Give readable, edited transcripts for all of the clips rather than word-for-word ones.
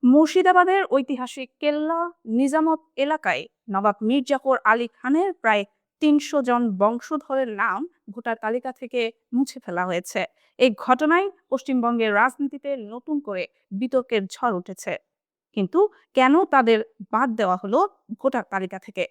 মুর্শিদাবাদের ঐতিহাসিক কেল্লা নিজামত এলাকায় নবাব মীর জাফর আলী খানের প্রায় ৩০০ জন বংশধরের নাম ভোটার তালিকা থেকে মুছে ফেলা হয়েছে। এই ঘটনায় পশ্চিমবঙ্গের রাজনীতিতে নতুন করে বিতর্কের ঝড় উঠেছে। কিন্তু কেন তাদের বাদ দেওয়া হলো ভোটার তালিকা থেকে?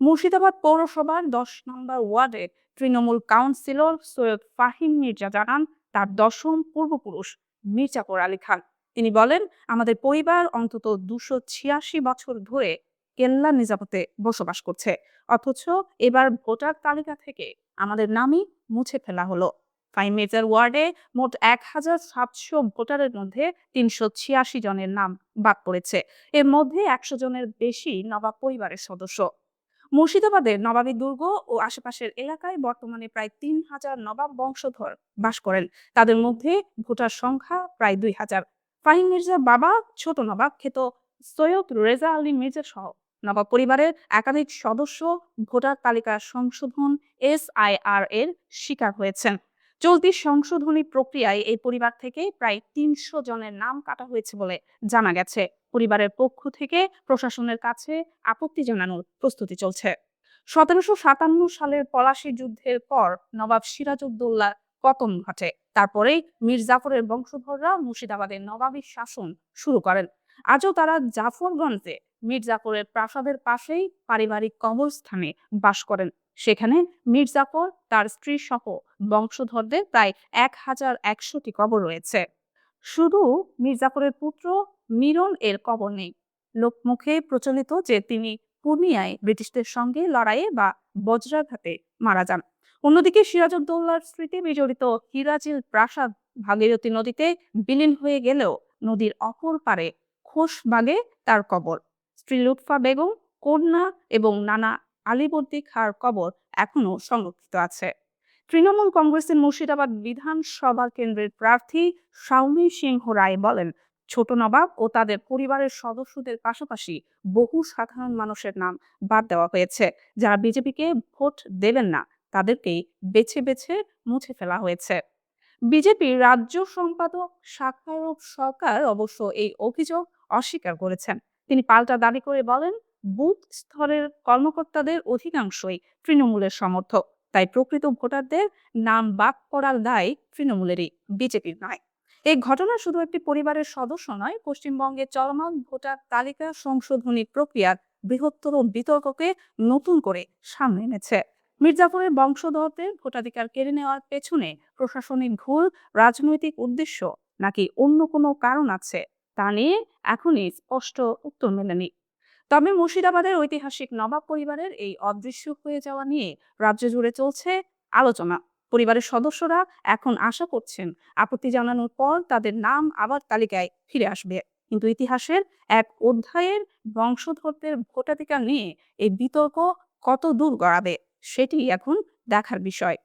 মুর্শিদাবাদ পৌরসভার ১০ নম্বর ওয়ার্ডের তৃণমূল কাউন্সিলর সৈয়দ ফাহিম মির্জা জানান, তার দশম পূর্বপুরুষ মীর জাফর আলী খান। তিনি বলেন, আমাদের পরিবার অন্তত ২৮৬ বছর ধরে কেল্লা নিজামতে বসবাস করছে, অথচ এবার ভোটার তালিকা থেকে আমাদের নামই মুছে ফেলা হলো। ফাহিম মির্জার ওয়ার্ডে মোট ১,৭০০ ভোটারের মধ্যে ৩৮৬ জনের নাম বাদ পড়েছে। এর মধ্যে ১০০ জনের বেশি নবাব পরিবারের সদস্য। মুর্শিদাবাদের নবাবী দুর্গ ও আশেপাশের এলাকায় বর্তমানে প্রায় ৩,০০০ নবাব বংশধর বাস করেন। তাদের মধ্যে ভোটার সংখ্যা প্রায় ২,০০০। ফাহিম মির্জার বাবা ছোট নবাব খেত সৈয়দ রেজা আলী মির্জা সহ নবাব পরিবারের একাধিক সদস্য ভোটার তালিকা সংশোধন SIR এর শিকার হয়েছেন। চলতি সংশোধনী প্রক্রিয়ায় এই পরিবার থেকে প্রায় ৩০০ জনের নাম কাটা হয়েছে বলে জানা গেছে। পরিবারের পক্ষ থেকে প্রশাসনের কাছে আপত্তি জানানোর প্রস্তুতি চলছে। ১৭৫৭ সালের পলাশী যুদ্ধের পর নবাব সিরাজউদ্দৌলার পতন ঘটে। তারপরেই মীর জাফরের বংশধররা মুর্শিদাবাদের নবাবী শাসন শুরু করেন। আজও তারা জাফরগঞ্জে মীর জাফরের প্রাসাদের পাশেই পারিবারিক কবরস্থানে বাস করেন। সেখানে মীর জাফর, তার স্ত্রী সহ বংশধরদের প্রায় ১,১০০টি কবর রয়েছে। শুধু মীর জাফরের পুত্র মিরন এর কবর নেই। লোকমুখে প্রচলিত যে তিনি পূর্ণিয়ায় ব্রিটিশদের সঙ্গে লড়াইয়ে বা বজ্রাঘাতে মারা যান। অন্যদিকে সিরাজউদ্দৌলার স্মৃতি বিজড়িত হিরাজিল প্রাসাদ ভাগীরথী নদীতে বিলীন হয়ে গেলেও নদীর অপর পারে খোশবাগে তার কবর। স্ত্রী লুৎফা বেগম, কন্যা এবং নানা আলীবর্দী খাঁর কবর এখনো সংরক্ষিত আছে। তৃণমূল কংগ্রেসের মুর্শিদাবাদ বিধানসভা কেন্দ্রের প্রার্থী শাওমি সিংহ রায় বলেন, ছোট নবাব ও তাদের পরিবারের সদস্যদের পাশাপাশি বহু সাধারণ মানুষের নাম বাদ দেওয়া হয়েছে। যারা বিজেপিকে ভোট দেবেন না, তাদেরকেই বেছে বেছে মুছে ফেলা হয়েছে। বিজেপির রাজ্য সম্পাদক শাখারুখ সরকার অবশ্য এই অভিযোগ অস্বীকার করেছেন। তিনি পাল্টা দাবি করে বলেন, বুথ স্তরের কর্মকর্তাদের অধিকাংশই তৃণমূলের সমর্থক, তাই প্রকৃত ভোটারদের নাম বাদ করার দায় তৃণমূলেরই, বিজেপির নয়। এই ঘটনা শুধু একটি পরিবারের সদস্য নয়, পশ্চিমবঙ্গে চলমান ভোটার তালিকা সংশোধনী প্রক্রিয়ার বৃহত্তর বিতর্ককে নতুন করে সামনে এনেছে। মীর জাফরের বংশধরদের ভোটাধিকার কেড়ে নেওয়ার পেছনে প্রশাসনিক ভুল, রাজনৈতিক উদ্দেশ্য নাকি অন্য কোনো কারণ আছে, তা নিয়ে এখনই স্পষ্ট উত্তর মেলেনি। তবে মুর্শিদাবাদের ঐতিহাসিক নবাব পরিবারের এই অদৃশ্য হয়ে যাওয়া নিয়ে রাজ্য জুড়ে চলছে আলোচনা। পরিবারের সদস্যরা এখন আশা করছেন আপত্তি জানানোর পর তাদের নাম আবার তালিকায় ফিরে আসবে। কিন্তু ইতিহাসের এক অধ্যায়ের বংশধরদের ভোটাধিকার নিয়ে এই বিতর্ক কত দূর গড়াবে, সেটি এখন দেখার বিষয়।